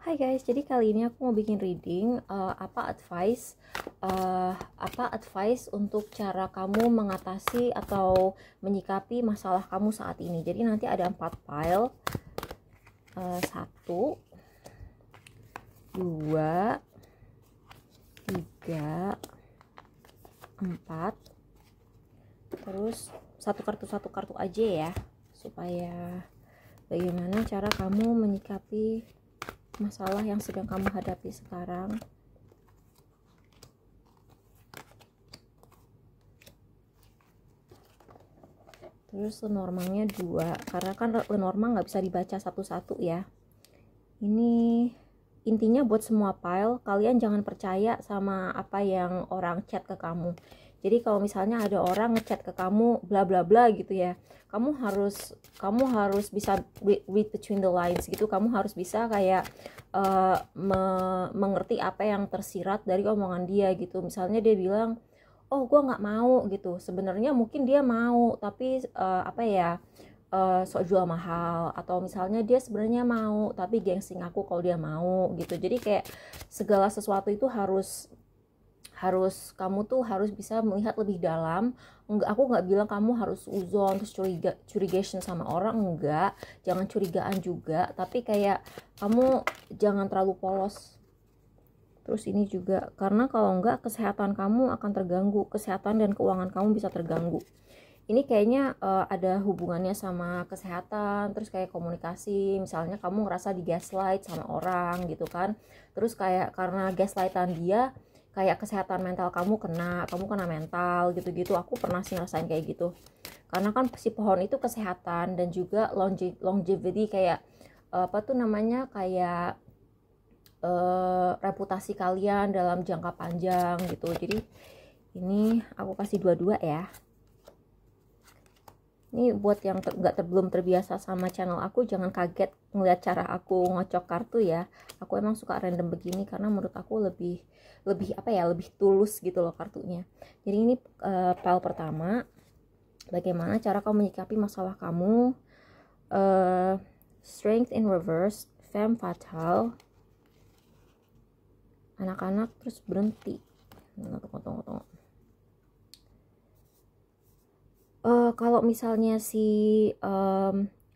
Hai guys, jadi kali ini aku mau bikin reading apa advice untuk cara kamu mengatasi atau menyikapi masalah kamu saat ini. Jadi nanti ada 4 file, 1, 2, 3, 4, terus satu kartu aja ya, supaya bagaimana cara kamu menyikapi masalah yang sedang kamu hadapi sekarang. Terus Lenormandnya 2, karena kan Lenormand nggak bisa dibaca satu-satu ya. Ini intinya buat semua file, kalian jangan percaya sama apa yang orang chat ke kamu. Jadi kalau misalnya ada orang ngechat ke kamu bla bla bla gitu ya, kamu harus bisa read between the lines gitu. Kamu harus bisa kayak mengerti apa yang tersirat dari omongan dia gitu. Misalnya dia bilang, oh gue nggak mau gitu, sebenarnya mungkin dia mau tapi sok jual mahal, atau misalnya dia sebenarnya mau tapi gengsi ngaku kalau dia mau gitu. Jadi kayak segala sesuatu itu harus kamu tuh harus bisa melihat lebih dalam. Aku nggak bilang kamu harus uzon terus curigation sama orang, enggak, jangan curigaan juga, tapi kayak kamu jangan terlalu polos. Terus ini juga karena kalau enggak kesehatan kamu akan terganggu, kesehatan dan keuangan kamu bisa terganggu. Ini kayaknya ada hubungannya sama kesehatan, terus kayak komunikasi. Misalnya kamu ngerasa di gaslight sama orang gitu kan, terus kayak karena gaslightan dia kayak kesehatan mental kamu kena mental gitu-gitu. Aku pernah sih ngerasain kayak gitu, karena kan si pohon itu kesehatan dan juga longevity, kayak kayak reputasi kalian dalam jangka panjang gitu. Jadi ini aku kasih dua-dua ya. Ini buat yang belum terbiasa sama channel aku, jangan kaget ngeliat cara aku ngocok kartu ya. Aku emang suka random begini karena menurut aku lebih tulus gitu loh kartunya. Jadi ini file pertama, bagaimana cara kamu menyikapi masalah kamu. Strength in reverse, femme fatale, anak-anak, terus berhenti. Tunggu. Kalau misalnya si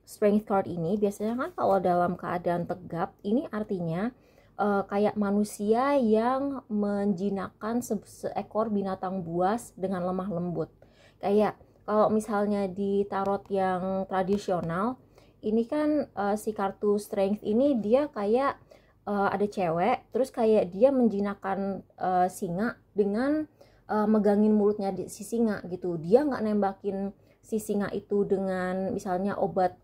strength card ini biasanya kan kalau dalam keadaan tegap, ini artinya kayak manusia yang menjinakkan seekor binatang buas dengan lemah lembut. Kayak kalau misalnya di tarot yang tradisional, ini kan si kartu strength ini dia kayak ada cewek, terus kayak dia menjinakkan singa dengan megangin mulutnya si singa gitu. Dia nggak nembakin si singa itu dengan misalnya obat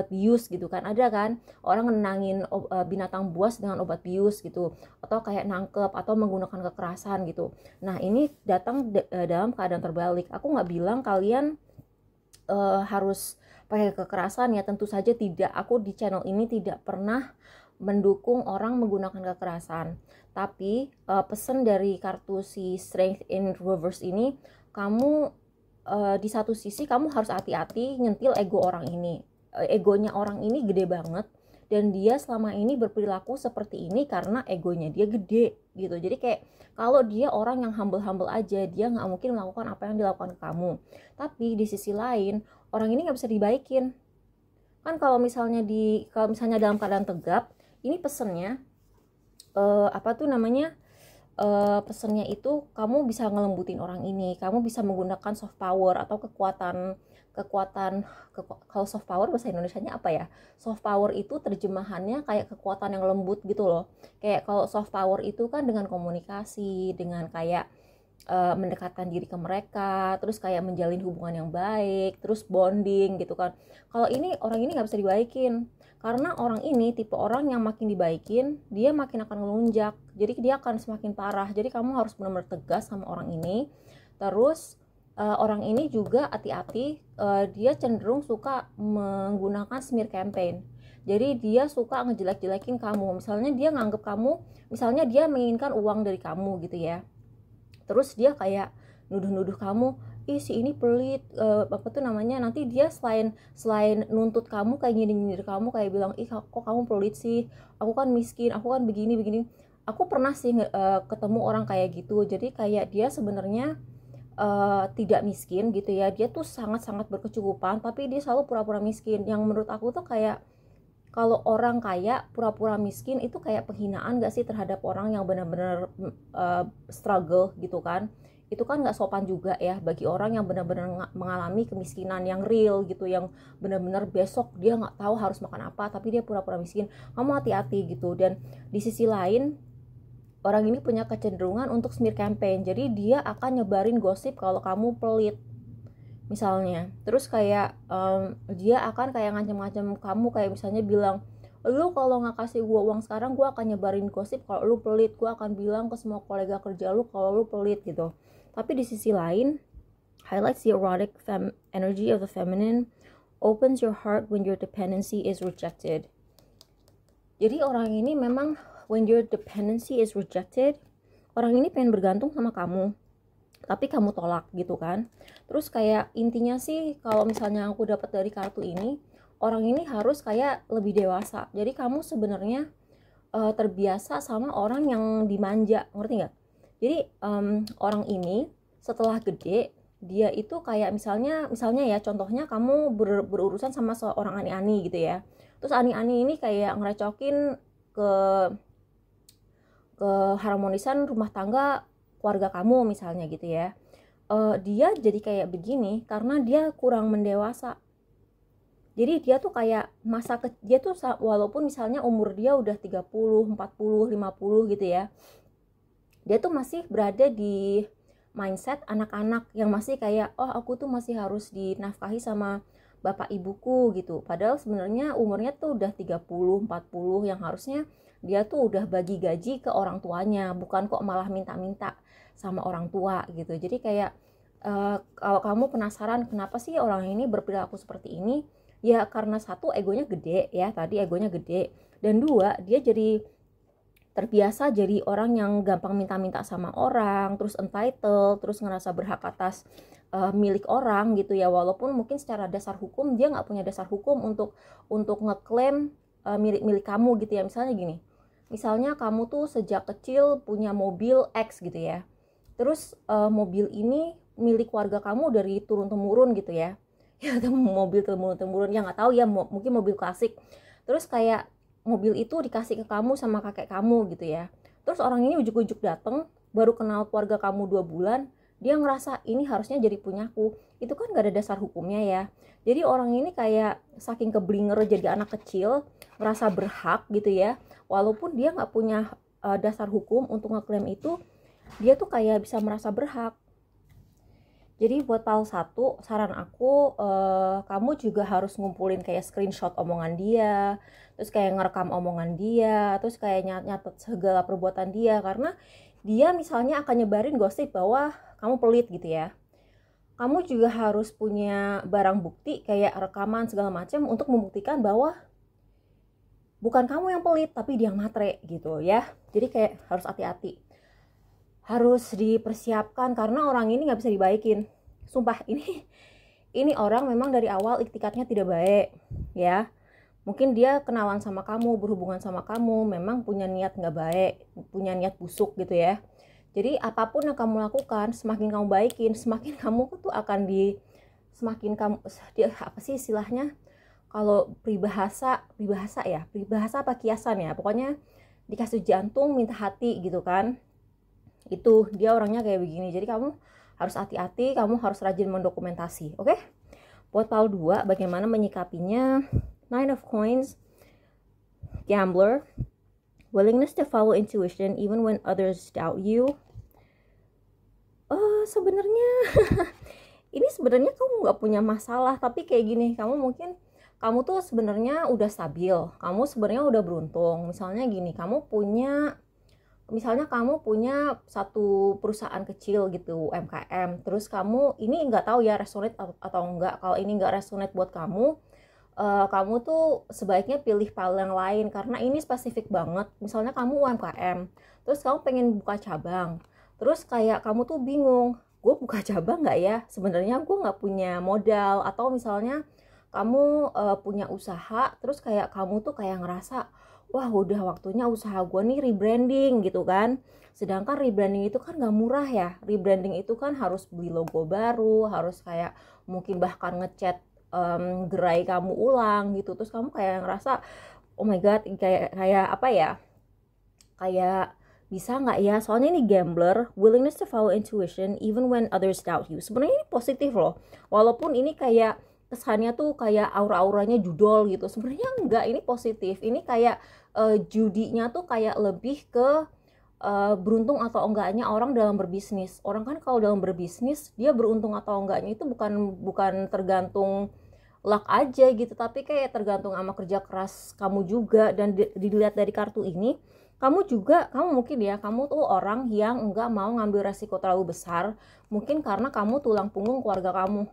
bius gitu kan. Ada kan orang nenangin binatang buas dengan obat bius gitu, atau kayak nangkep atau menggunakan kekerasan gitu. Nah ini datang dalam keadaan terbalik. Aku nggak bilang kalian harus pakai kekerasan ya, tentu saja tidak. Aku di channel ini tidak pernah mendukung orang menggunakan kekerasan. Tapi pesan dari kartu si Strength in Reverse ini, kamu di satu sisi kamu harus hati-hati nyentil ego orang ini. Egonya orang ini gede banget, dan dia selama ini berperilaku seperti ini karena egonya dia gede gitu. Jadi kayak kalau dia orang yang humble aja, dia nggak mungkin melakukan apa yang dilakukan ke kamu. Tapi di sisi lain, orang ini nggak bisa dibaikin kan. Kalau misalnya dalam keadaan tegap, ini pesennya pesennya itu kamu bisa ngelembutin orang ini, kamu bisa menggunakan soft power atau kekuatan. Kalau soft power bahasa Indonesianya apa ya? Soft power itu terjemahannya kayak kekuatan yang lembut gitu loh. Kayak kalau soft power itu kan dengan komunikasi, dengan kayak mendekatkan diri ke mereka, terus kayak menjalin hubungan yang baik, terus bonding gitu kan. Kalau ini orang ini nggak bisa dibaikin, karena orang ini tipe orang yang makin dibaikin dia makin akan ngelunjak, jadi dia akan semakin parah. Jadi kamu harus benar-benar tegas sama orang ini. Terus orang ini juga hati-hati, dia cenderung suka menggunakan smear campaign. Jadi dia suka ngejelek-jelekin kamu. Misalnya dia nganggep kamu, misalnya dia menginginkan uang dari kamu gitu ya, terus dia kayak nuduh-nuduh kamu, ih si ini pelit, apa tuh namanya, nanti dia selain nuntut kamu kayak nyindir kamu kayak bilang, ih kok kamu pelit sih, aku kan miskin, aku kan begini begini. Aku pernah sih ketemu orang kayak gitu. Jadi kayak dia sebenarnya tidak miskin gitu ya, dia tuh sangat-sangat berkecukupan tapi dia selalu pura-pura miskin. Yang menurut aku tuh kayak, kalau orang kaya pura-pura miskin itu kayak penghinaan gak sih terhadap orang yang benar-benar struggle gitu kan. Itu kan gak sopan juga ya bagi orang yang benar-benar mengalami kemiskinan yang real gitu, yang benar-benar besok dia gak tahu harus makan apa tapi dia pura-pura miskin. Kamu hati-hati gitu. Dan di sisi lain, orang ini punya kecenderungan untuk smear campaign. Jadi dia akan nyebarin gosip kalau kamu pelit misalnya. Terus kayak dia akan kayak ngancam-ngancam kamu, kayak misalnya bilang, lu kalau nggak kasih gue uang sekarang, gue akan nyebarin gosip kalau lu pelit, gue akan bilang ke semua kolega kerja lu kalau lu pelit gitu. Tapi di sisi lain, highlights the erotic energy of the feminine, opens your heart when your dependency is rejected. Jadi orang ini memang, when your dependency is rejected, orang ini pengen bergantung sama kamu tapi kamu tolak gitu kan. Terus kayak intinya sih, kalau misalnya aku dapat dari kartu ini, orang ini harus kayak lebih dewasa. Jadi kamu sebenarnya terbiasa sama orang yang dimanja, ngerti nggak? Jadi orang ini setelah gede, dia itu kayak misalnya ya, contohnya kamu berurusan sama seorang ani-ani gitu ya. Terus ani-ani ini kayak ngerecokin ke harmonisan rumah tangga keluarga kamu misalnya gitu ya. Dia jadi kayak begini karena dia kurang mendewasa. Jadi dia tuh kayak dia tuh walaupun misalnya umur dia udah 30, 40, 50 gitu ya, dia tuh masih berada di mindset anak-anak yang masih kayak, oh aku tuh masih harus dinafkahi sama bapak ibuku gitu. Padahal sebenarnya umurnya tuh udah 30, 40 yang harusnya dia tuh udah bagi gaji ke orang tuanya, bukan kok malah minta-minta sama orang tua gitu. Jadi kayak kalau kamu penasaran kenapa sih orang ini berperilaku seperti ini, ya karena satu, egonya gede ya, tadi egonya gede, dan dua, dia jadi terbiasa jadi orang yang gampang minta-minta sama orang, terus entitled, terus ngerasa berhak atas milik orang gitu ya, walaupun mungkin secara dasar hukum dia nggak punya dasar hukum untuk ngeklaim milik kamu gitu ya. Misalnya gini, misalnya kamu tuh sejak kecil punya mobil X gitu ya, terus mobil ini milik keluarga kamu dari turun-temurun gitu ya. Ya mobil turun-temurun, ya nggak tahu ya, mungkin mobil klasik. Terus kayak mobil itu dikasih ke kamu sama kakek kamu gitu ya. Terus orang ini ujuk-ujuk dateng, baru kenal keluarga kamu 2 bulan, dia ngerasa ini harusnya jadi punyaku. Itu kan gak ada dasar hukumnya ya. Jadi orang ini kayak saking keblinger jadi anak kecil, ngerasa berhak gitu ya, walaupun dia gak punya dasar hukum untuk ngeklaim itu, dia tuh kayak bisa merasa berhak. Jadi buat PAL 1, saran aku, kamu juga harus ngumpulin kayak screenshot omongan dia, terus kayak ngerekam omongan dia, terus kayak nyatet segala perbuatan dia, karena dia misalnya akan nyebarin gosip bahwa kamu pelit gitu ya. Kamu juga harus punya barang bukti kayak rekaman segala macam untuk membuktikan bahwa bukan kamu yang pelit tapi dia yang matre gitu ya. Jadi kayak harus hati-hati, harus dipersiapkan karena orang ini nggak bisa dibaikin. Sumpah, ini orang memang dari awal iktikadnya tidak baik ya. Mungkin dia kenalan sama kamu, berhubungan sama kamu, memang punya niat nggak baik, punya niat busuk gitu ya. Jadi apapun yang kamu lakukan, semakin kamu baikin, semakin kamu tuh akan semakin kamu, apa sih istilahnya, kalau peribahasa apa kiasan ya, pokoknya dikasih jantung minta hati gitu kan. Itu dia orangnya kayak begini. Jadi kamu harus hati-hati, kamu harus rajin mendokumentasi, oke? Buat PAL 2, bagaimana menyikapinya? Nine of Coins, Gambler, willingness to follow intuition even when others doubt you. Sebenarnya ini sebenarnya kamu nggak punya masalah, tapi kayak gini, kamu tuh sebenarnya udah stabil, kamu sebenarnya udah beruntung. Misalnya gini, kamu punya satu perusahaan kecil gitu, UMKM, terus kamu ini nggak tahu ya resonate atau enggak. Kalau ini nggak resonate buat kamu, kamu tuh sebaiknya pilih PAL yang lain karena ini spesifik banget. Misalnya kamu UMKM, terus kamu pengen buka cabang, terus kayak kamu tuh bingung gue buka cabang nggak ya, sebenarnya gue nggak punya modal. Atau misalnya kamu punya usaha, terus kayak kamu tuh kayak ngerasa, wah udah waktunya usaha gue nih rebranding gitu kan. Sedangkan rebranding itu kan gak murah ya. Rebranding itu kan harus beli logo baru, harus kayak mungkin bahkan ngecat gerai kamu ulang gitu. Terus kamu kayak ngerasa, oh my god, kayak apa ya, kayak bisa nggak ya, soalnya ini gambler, willingness to follow intuition even when others doubt you. Sebenarnya ini positif loh, walaupun ini kayak kesannya tuh kayak aura-auranya judol gitu, sebenarnya enggak, ini positif. Ini kayak judinya tuh kayak lebih ke beruntung atau enggaknya orang dalam berbisnis. Orang kan kalau dalam berbisnis dia beruntung atau enggaknya itu bukan tergantung luck aja gitu, tapi kayak tergantung sama kerja keras kamu juga. Dan dilihat dari kartu ini, kamu mungkin ya, kamu tuh orang yang enggak mau ngambil resiko terlalu besar, mungkin karena kamu tulang punggung keluarga kamu,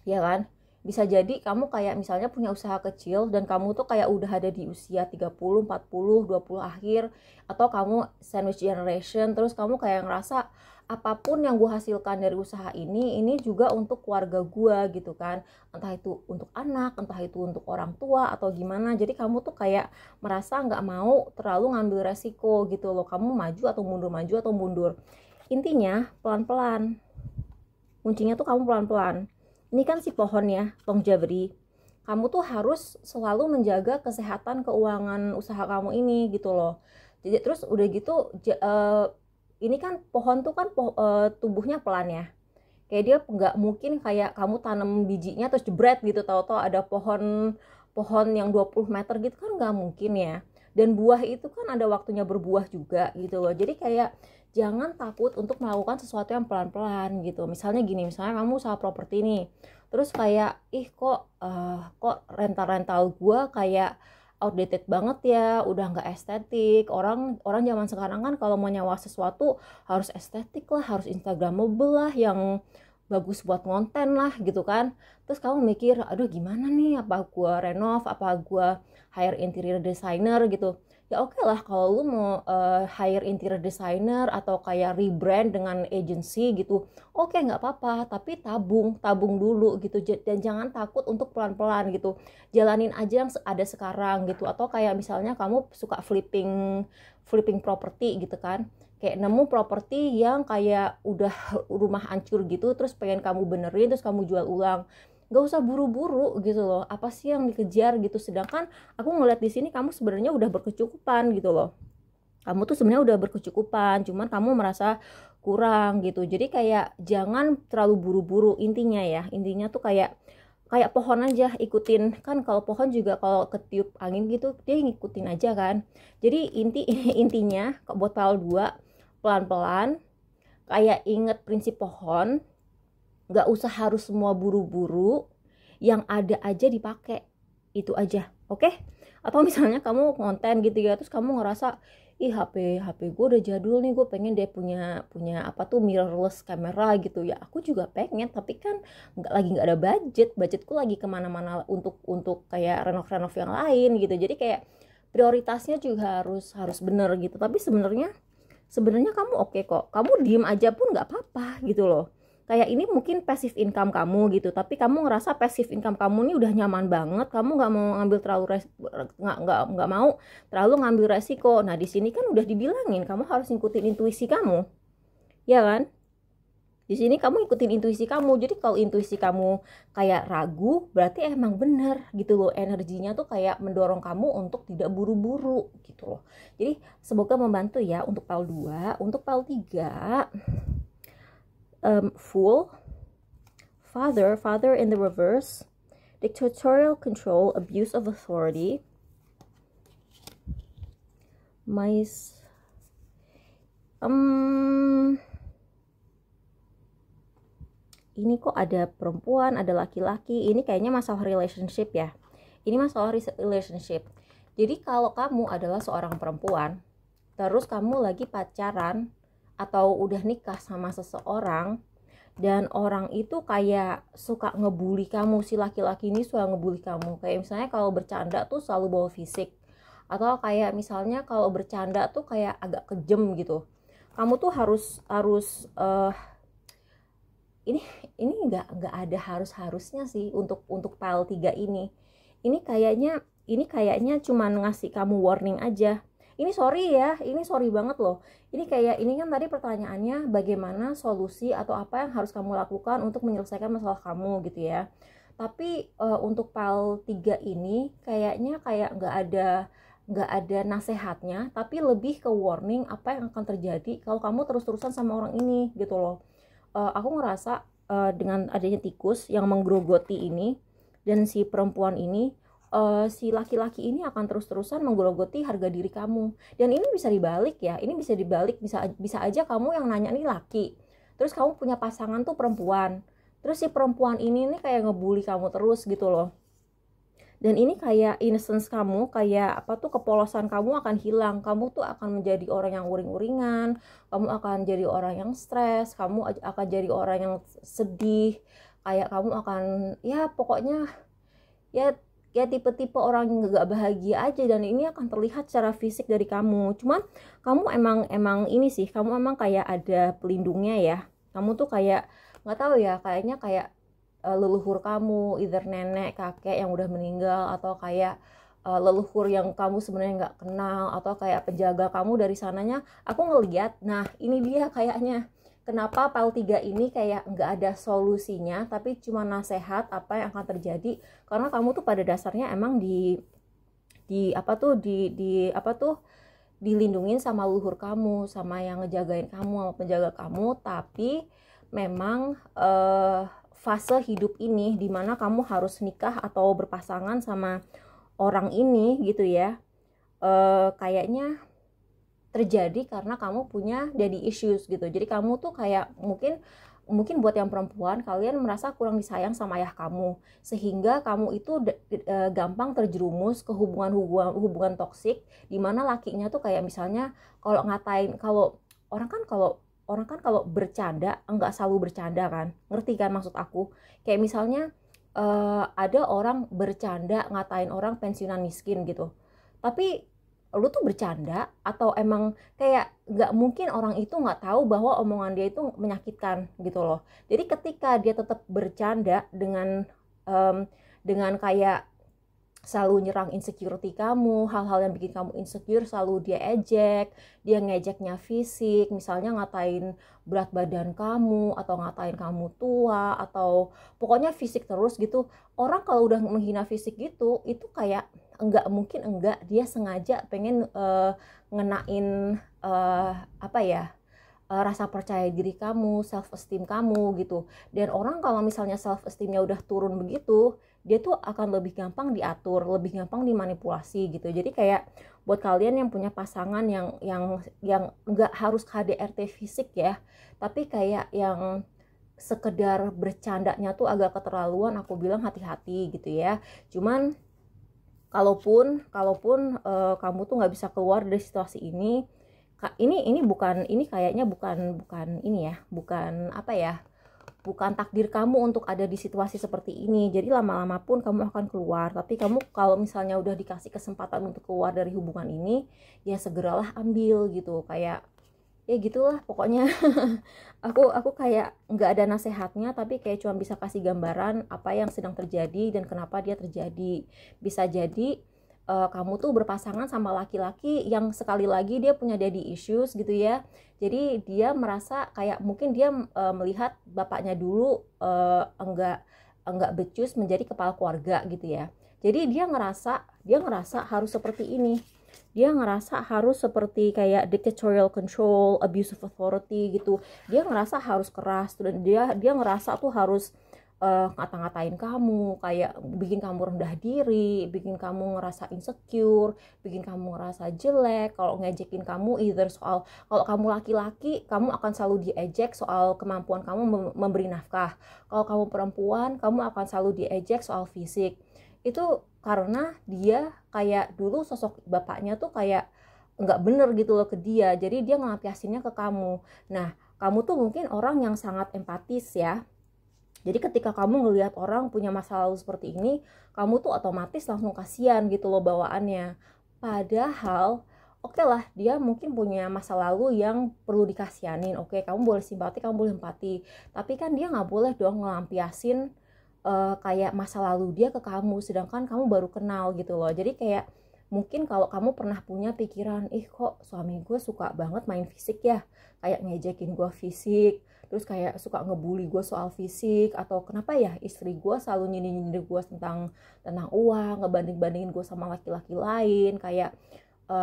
ya kan? Bisa jadi kamu kayak misalnya punya usaha kecil dan kamu tuh kayak udah ada di usia 30, 40, 20 akhir, atau kamu sandwich generation, terus kamu kayak ngerasa apapun yang gue hasilkan dari usaha ini juga untuk keluarga gue gitu kan. Entah itu untuk anak, entah itu untuk orang tua atau gimana. Jadi kamu tuh kayak merasa nggak mau terlalu ngambil resiko gitu loh. Kamu maju atau mundur, maju atau mundur. Intinya pelan-pelan. Kuncinya tuh kamu pelan-pelan. Ini kan si pohon ya, longevity. Kamu tuh harus selalu menjaga kesehatan keuangan usaha kamu ini gitu loh. Jadi terus udah gitu, ini kan pohon tuh kan tumbuhnya pelan ya. Kayak dia nggak mungkin kayak kamu tanam bijinya terus jebret gitu, tahu-tahu ada pohon yang 20 meter gitu kan, nggak mungkin ya. Dan buah itu kan ada waktunya berbuah juga gitu loh. Jadi kayak jangan takut untuk melakukan sesuatu yang pelan-pelan gitu. Misalnya gini, misalnya kamu usaha properti nih, terus kayak kok rental gue kayak outdated banget ya, udah nggak estetik. Orang zaman sekarang kan kalau mau nyawa sesuatu harus estetik lah, harus instagramable lah, yang bagus buat konten lah gitu kan. Terus kamu mikir, aduh gimana nih, apa gue renov, apa gue hire interior designer gitu. Ya oke lah kalau lu mau hire interior designer atau kayak rebrand dengan agency gitu, oke nggak apa-apa, tapi tabung dulu gitu. Dan jangan takut untuk pelan-pelan gitu, jalanin aja yang ada sekarang gitu. Atau kayak misalnya kamu suka flipping properti gitu kan, kayak nemu properti yang kayak udah rumah hancur gitu, terus pengen kamu benerin, terus kamu jual ulang. Gak usah buru-buru gitu loh, apa sih yang dikejar gitu. Sedangkan aku ngeliat di sini kamu sebenarnya udah berkecukupan gitu loh. Kamu tuh sebenarnya udah berkecukupan, cuman kamu merasa kurang gitu. Jadi kayak jangan terlalu buru-buru. Intinya tuh kayak pohon aja, ikutin. Kan kalau pohon juga kalau ketiup angin gitu dia ngikutin aja kan. Jadi intinya buat pal 2, pelan-pelan, kayak inget prinsip pohon, nggak usah harus semua buru-buru, yang ada aja dipakai, itu aja, oke? Atau misalnya kamu konten gitu ya, terus kamu ngerasa, ih HP gue udah jadul nih, gue pengen dia punya apa tuh mirrorless kamera gitu ya. Aku juga pengen, tapi kan nggak ada budgetku lagi kemana-mana untuk kayak renov yang lain gitu. Jadi kayak prioritasnya juga harus bener gitu. Tapi sebenarnya kamu oke kok, kamu diem aja pun nggak apa-apa gitu loh. Kayak ini mungkin passive income kamu gitu, tapi kamu ngerasa passive income kamu ini udah nyaman banget, kamu nggak mau ngambil nggak mau terlalu ngambil resiko. Nah di sini kan udah dibilangin kamu harus ngikutin intuisi kamu, ya kan? Di sini kamu ikutin intuisi kamu. Jadi kalau intuisi kamu kayak ragu, berarti emang bener gitu loh. Energinya tuh kayak mendorong kamu untuk tidak buru-buru gitu loh. Jadi semoga membantu ya untuk PAL 2. Untuk PAL 3, Fool, father in the reverse, dictatorial control, abuse of authority, mice, ini kok ada perempuan, ada laki-laki. Ini kayaknya masalah relationship ya. Ini masalah relationship. Jadi kalau kamu adalah seorang perempuan, terus kamu lagi pacaran atau udah nikah sama seseorang, dan orang itu kayak suka ngebully kamu, si laki-laki ini suka ngebully kamu. Kayak misalnya kalau bercanda tuh selalu bawa fisik, atau kayak misalnya kalau bercanda tuh kayak agak kejem gitu. Kamu tuh harus ini ini nggak ada harusnya sih untuk pile 3 ini. Ini kayaknya cuman ngasih kamu warning aja. Ini sorry ya, ini sorry banget loh. Ini kan tadi pertanyaannya bagaimana solusi atau apa yang harus kamu lakukan untuk menyelesaikan masalah kamu gitu ya. Tapi untuk pile 3 ini kayaknya kayak nggak ada nasehatnya, tapi lebih ke warning apa yang akan terjadi kalau kamu terus-terusan sama orang ini gitu loh. Aku ngerasa dengan adanya tikus yang menggerogoti ini dan si perempuan ini, si laki-laki ini akan terus-terusan menggerogoti harga diri kamu. Dan ini bisa dibalik ya, ini bisa dibalik, bisa aja kamu yang nanya nih laki, terus kamu punya pasangan tuh perempuan, terus si perempuan ini nih kayak ngebully kamu terus gitu loh. Dan ini kayak innocence kamu, kayak apa tuh, kepolosan kamu akan hilang. Kamu tuh akan menjadi orang yang uring-uringan, kamu akan jadi orang yang stres, kamu akan jadi orang yang sedih, kayak kamu akan, ya pokoknya, ya ya tipe-tipe orang yang gak bahagia aja. Dan ini akan terlihat secara fisik dari kamu. Cuman kamu emang ini sih, kamu emang kayak ada pelindungnya ya. Kamu tuh kayak nggak tahu ya, kayaknya kayak leluhur kamu, either nenek, kakek yang udah meninggal, atau kayak leluhur yang kamu sebenarnya nggak kenal, atau kayak penjaga kamu dari sananya. Aku ngeliat, nah ini dia kayaknya kenapa pile 3 ini kayak nggak ada solusinya, tapi cuma nasehat apa yang akan terjadi. Karena kamu tuh pada dasarnya emang di apa tuh di apa tuh dilindungin sama leluhur kamu, sama yang ngejagain kamu, sama penjaga kamu. Tapi memang fase hidup ini dimana kamu harus nikah atau berpasangan sama orang ini gitu ya, kayaknya terjadi karena kamu punya daddy issues gitu. Jadi kamu tuh kayak mungkin buat yang perempuan, kalian merasa kurang disayang sama ayah kamu, sehingga kamu itu gampang terjerumus ke hubungan toksik, dimana lakinya tuh kayak misalnya kalau ngatain, orang kan kalau bercanda enggak selalu bercanda kan, ngerti kan maksud aku? Kayak misalnya ada orang bercanda ngatain orang pensiunan miskin gitu, tapi lu tuh bercanda atau emang kayak nggak mungkin orang itu nggak tahu bahwa omongan dia itu menyakitkan gitu loh. Jadi ketika dia tetap bercanda dengan kayak selalu nyerang insecurity kamu, hal-hal yang bikin kamu insecure selalu dia ejek, dia ngejeknya fisik, misalnya ngatain berat badan kamu, atau ngatain kamu tua, atau pokoknya fisik terus gitu. Orang kalau udah menghina fisik gitu, itu kayak enggak mungkin enggak dia sengaja pengen ngenain apa ya, rasa percaya diri kamu, self esteem kamu gitu. Dan orang kalau misalnya self esteemnya udah turun begitu, dia tuh akan lebih gampang diatur, lebih gampang dimanipulasi gitu. Jadi kayak buat kalian yang punya pasangan yang nggak harus KDRT fisik ya, tapi kayak yang sekedar bercandanya tuh agak keterlaluan, aku bilang hati-hati gitu ya. Cuman kalaupun kamu tuh nggak bisa keluar dari situasi ini kayaknya bukan ini ya, bukan apa ya, bukan takdir kamu untuk ada di situasi seperti ini. Jadi lama-lama pun kamu akan keluar. Tapi kamu kalau misalnya udah dikasih kesempatan untuk keluar dari hubungan ini, ya segeralah ambil gitu. Kayak ya gitulah pokoknya. aku kayak nggak ada nasehatnya, tapi kayak cuma bisa kasih gambaran apa yang sedang terjadi dan kenapa dia terjadi. Bisa jadi kamu tuh berpasangan sama laki-laki yang sekali lagi dia punya daddy issues gitu ya. Jadi dia merasa kayak mungkin dia melihat bapaknya dulu enggak becus menjadi kepala keluarga gitu ya. Jadi dia ngerasa harus seperti ini. Dia ngerasa harus seperti kayak dictatorial control, abuse of authority gitu. Dia ngerasa harus keras, dan dia ngerasa tuh harus ngata-ngatain kamu, kayak bikin kamu rendah diri, bikin kamu ngerasa insecure, bikin kamu ngerasa jelek. Kalau ngejekin kamu either soal, kalau kamu laki-laki kamu akan selalu diejek soal kemampuan kamu memberi nafkah. Kalau kamu perempuan kamu akan selalu diejek soal fisik. Itu karena dia kayak dulu sosok bapaknya tuh kayak nggak bener gitu loh ke dia, jadi dia ngelampiasinnya ke kamu. Nah, kamu tuh mungkin orang yang sangat empatis ya. Jadi ketika kamu ngelihat orang punya masa lalu seperti ini, kamu tuh otomatis langsung kasihan gitu loh bawaannya. Padahal oke lah, dia mungkin punya masa lalu yang perlu dikasihanin. Oke, kamu boleh simpati, kamu boleh empati, tapi kan dia nggak boleh dong ngelampiasin kayak masa lalu dia ke kamu, sedangkan kamu baru kenal gitu loh. Jadi kayak mungkin kalau kamu pernah punya pikiran, kok suami gue suka banget main fisik ya, kayak ngejekin gue fisik, terus kayak suka ngebully gue soal fisik, atau kenapa ya istri gue selalu nyindir gue tentang uang, ngebanding-bandingin gue sama laki-laki lain, kayak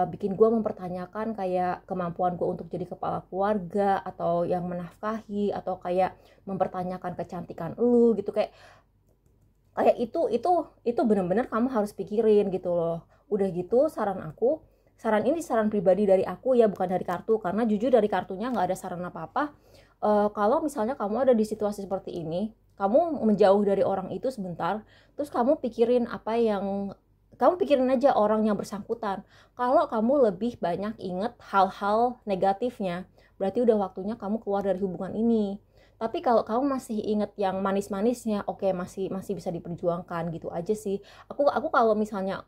bikin gue mempertanyakan kayak kemampuan gue untuk jadi kepala keluarga, atau yang menafkahi, atau kayak mempertanyakan kecantikan lu gitu. Kayak itu benar-benar kamu harus pikirin gitu loh. Udah gitu saran ini saran pribadi dari aku ya, bukan dari kartu, karena jujur dari kartunya nggak ada saran apa-apa. Kalau misalnya kamu ada di situasi seperti ini, kamu menjauh dari orang itu sebentar, terus kamu pikirin aja orang yang bersangkutan. Kalau kamu lebih banyak inget hal-hal negatifnya, berarti udah waktunya kamu keluar dari hubungan ini. Tapi kalau kamu masih inget yang manis-manisnya, oke, masih bisa diperjuangkan gitu aja sih. Aku kalau misalnya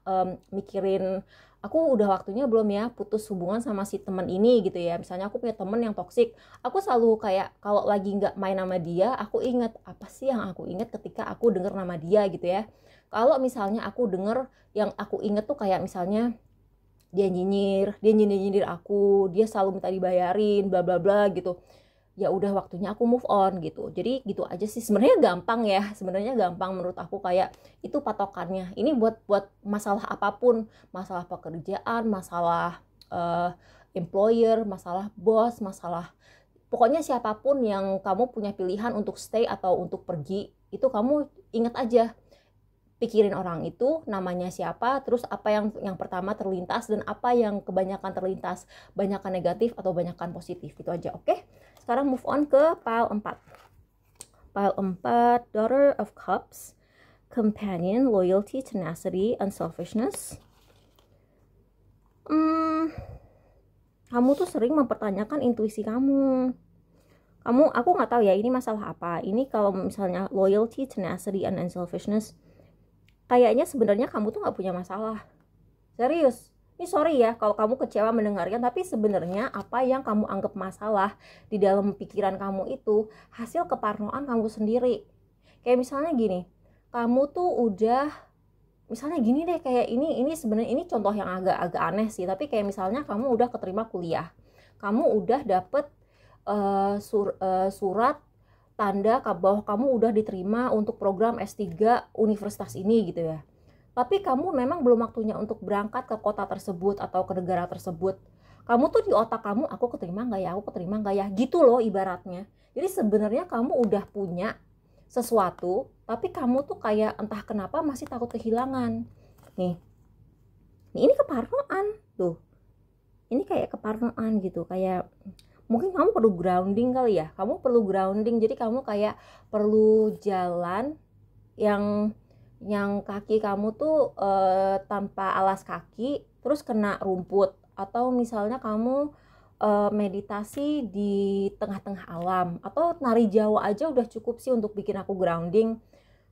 mikirin aku udah waktunya belum ya putus hubungan sama si teman ini gitu ya. Misalnya aku punya temen yang toksik, aku selalu kayak kalau lagi nggak main sama dia, aku inget apa sih yang aku inget ketika aku denger nama dia gitu ya. Kalau misalnya aku denger yang aku inget tuh kayak misalnya dia nyindir aku, dia selalu minta dibayarin, bla bla bla gitu, ya udah waktunya aku move on gitu. Jadi gitu aja sih, sebenarnya gampang menurut aku. Kayak itu patokannya, ini buat masalah apapun, masalah pekerjaan, masalah employer, masalah bos, masalah pokoknya siapapun yang kamu punya pilihan untuk stay atau untuk pergi, itu kamu ingat aja, pikirin orang itu namanya siapa, terus apa yang pertama terlintas, dan apa yang kebanyakan terlintas, banyakan negatif atau banyakan positif, gitu aja. Oke, sekarang move on ke pile 4. Pile 4, Daughter of Cups, Companion, Loyalty, Tenacity, Unselfishness. Kamu tuh sering mempertanyakan intuisi kamu. Aku nggak tahu ya ini masalah apa. Ini kalau misalnya loyalty, tenacity, and unselfishness, kayaknya sebenarnya kamu tuh nggak punya masalah. Serius. Ini sorry ya kalau kamu kecewa mendengarnya, tapi sebenarnya apa yang kamu anggap masalah di dalam pikiran kamu itu hasil keparnoan kamu sendiri. Kayak misalnya gini, kamu tuh udah, misalnya gini deh, kayak ini sebenarnya ini contoh yang agak aneh sih, tapi kayak misalnya kamu udah keterima kuliah, kamu udah dapet surat tanda bahwa kamu udah diterima untuk program S3 universitas ini gitu ya. Tapi kamu memang belum waktunya untuk berangkat ke kota tersebut atau ke negara tersebut. Kamu tuh di otak kamu, aku keterima nggak ya, gitu loh ibaratnya. Jadi sebenarnya kamu udah punya sesuatu, tapi kamu tuh kayak entah kenapa masih takut kehilangan. Nih ini keparnoan tuh. Ini kayak keparnoan gitu, kayak mungkin kamu perlu grounding kali ya. Kamu perlu grounding, jadi kamu kayak perlu jalan yang kaki kamu tuh tanpa alas kaki, terus kena rumput. Atau misalnya kamu meditasi di tengah-tengah alam, atau nari Jawa aja udah cukup sih untuk bikin aku grounding.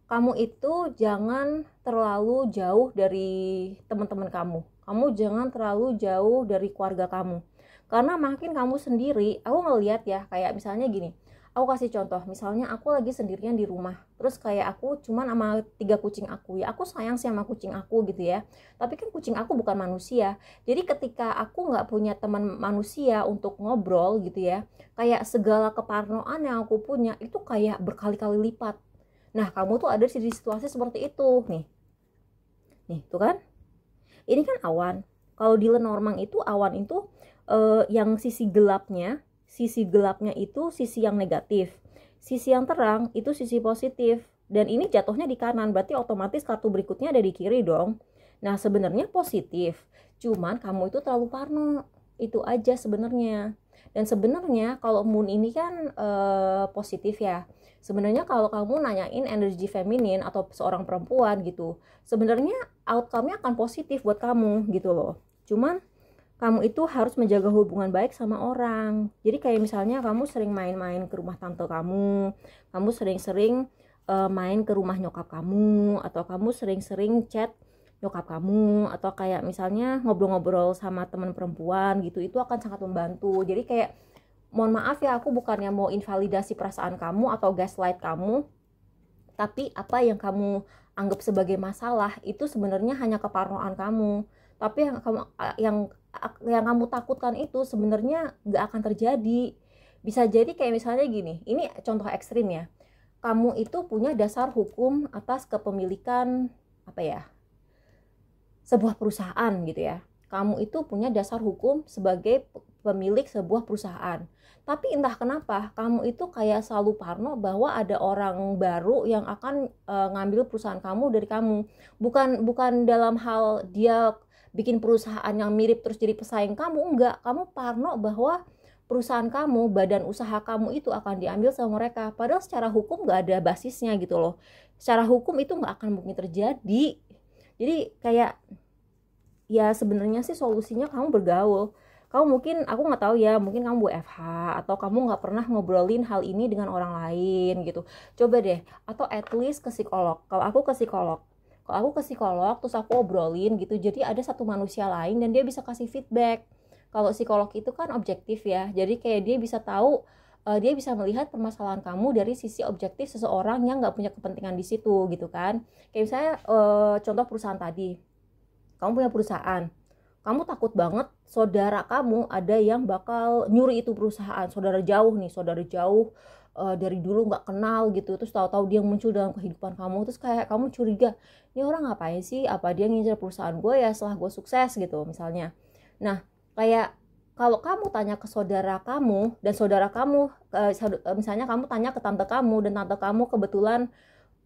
Kamu itu jangan terlalu jauh dari teman-teman kamu. Kamu jangan terlalu jauh dari keluarga kamu. Karena makin kamu sendiri, aku ngeliat ya, kayak misalnya gini, aku kasih contoh, misalnya aku lagi sendirian di rumah, terus kayak aku cuman sama 3 kucing aku, ya aku sayang sih sama kucing aku gitu ya, tapi kan kucing aku bukan manusia. Jadi ketika aku nggak punya teman manusia untuk ngobrol gitu ya, kayak segala keparnoan yang aku punya itu kayak berkali-kali lipat. Nah kamu tuh ada di situasi seperti itu nih tuh kan, ini kan awan. Kalau di Lenormand itu awan itu yang sisi gelapnya itu sisi yang negatif, sisi yang terang itu sisi positif, dan ini jatuhnya di kanan, berarti otomatis kartu berikutnya ada di kiri dong. Nah sebenarnya positif, cuman kamu itu terlalu parno, itu aja sebenarnya. Dan sebenarnya kalau moon ini kan positif ya, sebenarnya kalau kamu nanyain energi feminin atau seorang perempuan gitu, sebenarnya outcome-nya akan positif buat kamu gitu loh. Cuman kamu itu harus menjaga hubungan baik sama orang. Jadi kayak misalnya kamu sering main-main ke rumah tante kamu sering-sering main ke rumah nyokap kamu, atau kamu sering-sering chat nyokap kamu, atau kayak misalnya ngobrol-ngobrol sama teman perempuan gitu, itu akan sangat membantu. Jadi kayak mohon maaf ya, aku bukannya mau invalidasi perasaan kamu atau gaslight kamu, tapi apa yang kamu anggap sebagai masalah itu sebenarnya hanya keparnoan kamu. Tapi yang yang kamu takutkan itu sebenarnya nggak akan terjadi. Bisa jadi kayak misalnya gini, ini contoh ekstrim ya. Kamu itu punya dasar hukum atas kepemilikan apa ya, sebuah perusahaan gitu ya. Kamu itu punya dasar hukum sebagai pemilik sebuah perusahaan. Tapi entah kenapa kamu itu kayak selalu parno bahwa ada orang baru yang akan ngambil perusahaan kamu dari kamu. Bukan dalam hal dia bikin perusahaan yang mirip terus jadi pesaing kamu, enggak. Kamu parno bahwa perusahaan kamu, badan usaha kamu itu akan diambil sama mereka. Padahal secara hukum nggak ada basisnya gitu loh. Secara hukum itu nggak akan mungkin terjadi. Jadi kayak ya sebenarnya sih solusinya kamu bergaul. Kamu mungkin, aku nggak tahu ya, mungkin kamu WFH atau kamu nggak pernah ngobrolin hal ini dengan orang lain gitu. Coba deh, atau at least ke psikolog. Kalau aku ke psikolog terus aku obrolin gitu, jadi ada satu manusia lain dan dia bisa kasih feedback. Kalau psikolog itu kan objektif ya, jadi kayak dia bisa tahu, dia bisa melihat permasalahan kamu dari sisi objektif seseorang yang nggak punya kepentingan di situ gitu kan. Kayak misalnya contoh perusahaan tadi, kamu punya perusahaan, kamu takut banget saudara kamu ada yang bakal nyuri itu perusahaan, saudara jauh nih, saudara jauh, dari dulu nggak kenal gitu, terus tahu-tahu dia muncul dalam kehidupan kamu, terus kayak kamu curiga, ini orang ngapain sih, apa dia ngincer perusahaan gue ya setelah gue sukses gitu misalnya. Nah kayak kalau kamu tanya ke saudara kamu dan saudara kamu, misalnya kamu tanya ke tante kamu dan tante kamu kebetulan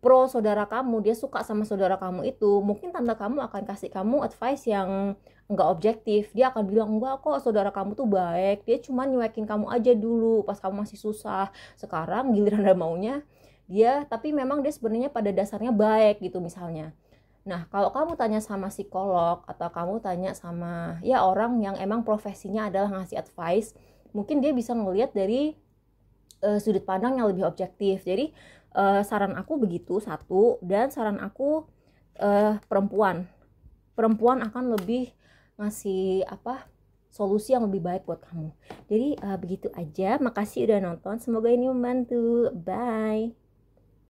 pro saudara kamu, dia suka sama saudara kamu itu, mungkin tante kamu akan kasih kamu advice yang enggak objektif. Dia akan bilang, enggak kok, saudara kamu tuh baik, dia cuma nyuekin kamu aja dulu pas kamu masih susah, sekarang giliran ada maunya dia, tapi memang dia sebenarnya pada dasarnya baik gitu misalnya. Nah kalau kamu tanya sama psikolog atau kamu tanya sama ya orang yang emang profesinya adalah ngasih advice, mungkin dia bisa ngelihat dari sudut pandang yang lebih objektif. Jadi saran aku begitu satu, dan saran aku perempuan akan lebih ngasih apa, solusi yang lebih baik buat kamu. Jadi begitu aja, makasih udah nonton, semoga ini membantu. Bye.